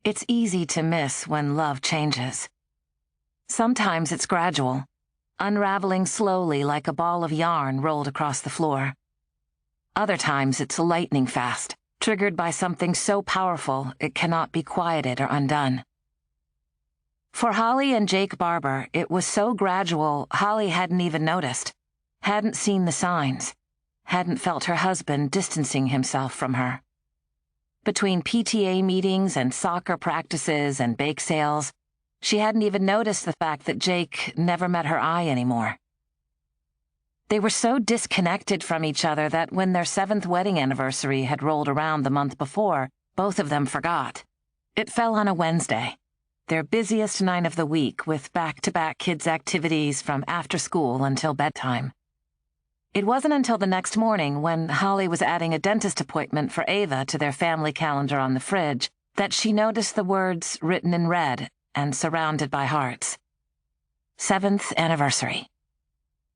It's easy to miss when love changes. Sometimes it's gradual, unraveling slowly like a ball of yarn rolled across the floor. Other times it's lightning fast, triggered by something so powerful it cannot be quieted or undone. For Holly and Jake Barber, it was so gradual Holly hadn't even noticed, hadn't seen the signs, hadn't felt her husband distancing himself from her. Between PTA meetings and soccer practices and bake sales, she hadn't even noticed the fact that Jake never met her eye anymore. They were so disconnected from each other that when their 7th wedding anniversary had rolled around the month before, both of them forgot. It fell on a Wednesday, their busiest night of the week with back-to-back kids' activities from after school until bedtime. It wasn't until the next morning, when Holly was adding a dentist appointment for Ava to their family calendar on the fridge, that she noticed the words written in red and surrounded by hearts. 7th anniversary.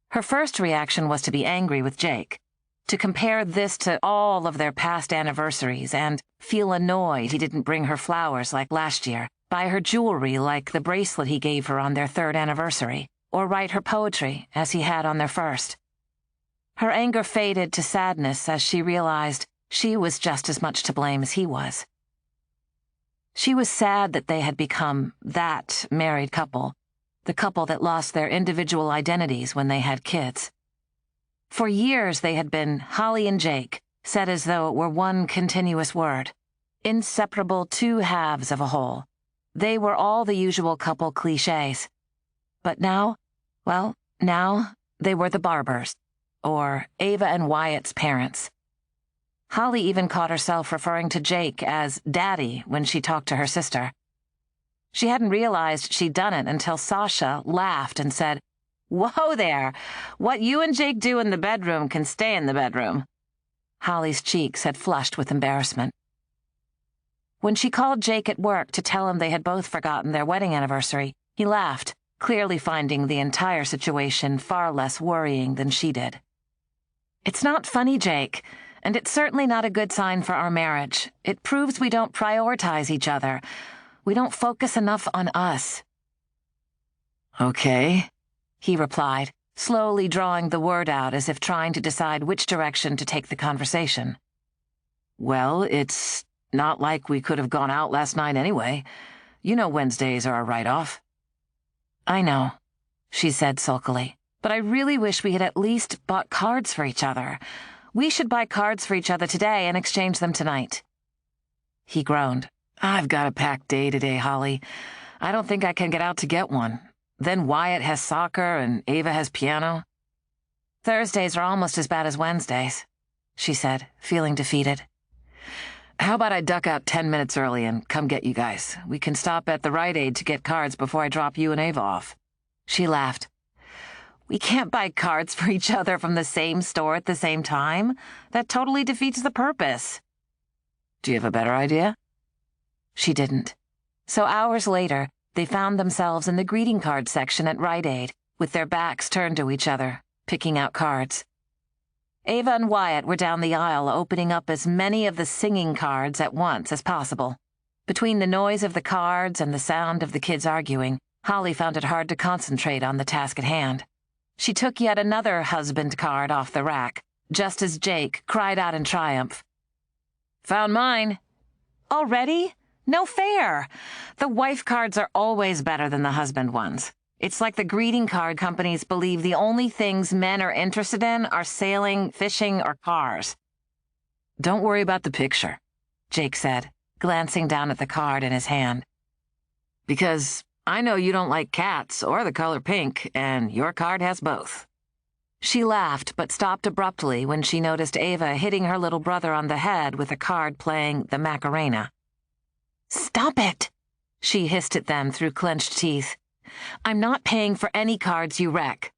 Her first reaction was to be angry with Jake, to compare this to all of their past anniversaries and feel annoyed he didn't bring her flowers like last year, buy her jewelry like the bracelet he gave her on their 3rd anniversary, or write her poetry as he had on their 1st. Her anger faded to sadness as she realized she was just as much to blame as he was. She was sad that they had become that married couple, the couple that lost their individual identities when they had kids. For years they had been Holly and Jake, said as though it were one continuous word, inseparable two halves of a whole. They were all the usual couple cliches. But now, well, now they were the Barbers, or Ava and Wyatt's parents. Holly even caught herself referring to Jake as Daddy when she talked to her sister. She hadn't realized she'd done it until Sasha laughed and said, "Whoa there! What you and Jake do in the bedroom can stay in the bedroom." Holly's cheeks had flushed with embarrassment. When she called Jake at work to tell him they had both forgotten their wedding anniversary, he laughed, clearly finding the entire situation far less worrying than she did. "It's not funny, Jake, and it's certainly not a good sign for our marriage. It proves we don't prioritize each other. We don't focus enough on us." "Okay," he replied, slowly drawing the word out as if trying to decide which direction to take the conversation. "Well, it's not like we could have gone out last night anyway. You know Wednesdays are a write-off." "I know," she said sulkily, "but I really wish we had at least bought cards for each other. We should buy cards for each other today and exchange them tonight." He groaned. "I've got a packed day today, Holly. I don't think I can get out to get one. Then Wyatt has soccer and Ava has piano." "Thursdays are almost as bad as Wednesdays," she said, feeling defeated. "How about I duck out 10 minutes early and come get you guys? We can stop at the Rite Aid to get cards before I drop you and Ava off." She laughed. "We can't buy cards for each other from the same store at the same time. That totally defeats the purpose." "Do you have a better idea?" She didn't. So hours later, they found themselves in the greeting card section at Rite Aid, with their backs turned to each other, picking out cards. Ava and Wyatt were down the aisle opening up as many of the singing cards at once as possible. Between the noise of the cards and the sound of the kids arguing, Holly found it hard to concentrate on the task at hand. She took yet another husband card off the rack, just as Jake cried out in triumph. "Found mine." "Already? No fair. The wife cards are always better than the husband ones. It's like the greeting card companies believe the only things men are interested in are sailing, fishing, or cars." "Don't worry about the picture," Jake said, glancing down at the card in his hand. "Because I know you don't like cats or the color pink, and your card has both." She laughed, but stopped abruptly when she noticed Ava hitting her little brother on the head with a card playing the Macarena. "Stop it," she hissed at them through clenched teeth. "I'm not paying for any cards you wreck."